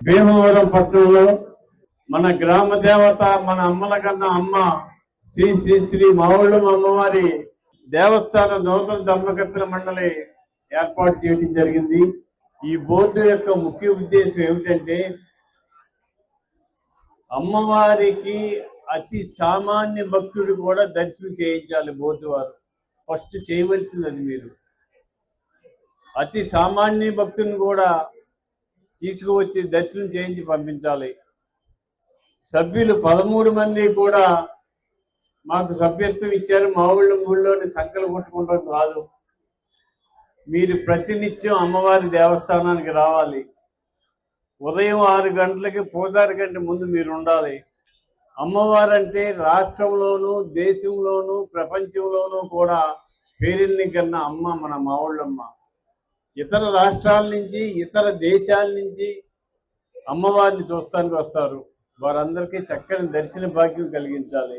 భీమవరం పట్టణంలో మన గ్రామ దేవత మన అమ్మల కన్నా అమ్మ శ్రీ శ్రీ శ్రీ మావుళ్ళమ్మ అమ్మవారి దేవస్థాన నూతన ధర్మకర్తల మండలి ఏర్పాటు చేయడం జరిగింది. ఈ బోర్డు యొక్క ముఖ్య ఉద్దేశం ఏమిటంటే అమ్మవారికి అతి సామాన్య భక్తుడు కూడా దర్శనం చేయించాలి. బోర్డు వారు ఫస్ట్ చేయవలసినది మీరు అతి సామాన్య భక్తుని కూడా తీసుకువచ్చి దర్శనం చేయించి పంపించాలి. సభ్యులు 13 మంది కూడా మాకు సభ్యత్వం ఇచ్చారు. మా ఊళ్ళోని సంకలు కొట్టుకుంటాం కాదు, మీరు ప్రతినిత్యం అమ్మవారి దేవస్థానానికి రావాలి. ఉదయం 6 గంటలకి పూజారి కంటే ముందు మీరు ఉండాలి. అమ్మవారంటే రాష్ట్రంలోనూ దేశంలోనూ ప్రపంచంలోనూ కూడా పేరెన్ని కన్నా అమ్మ మన మావుళ్ళమ్మ. ఇతర రాష్ట్రాల నుంచి ఇతర దేశాల నుంచి అమ్మవారిని చూస్తానికి వస్తారు. వారందరికీ చక్కని దర్శన భాగ్యం కలిగించాలి.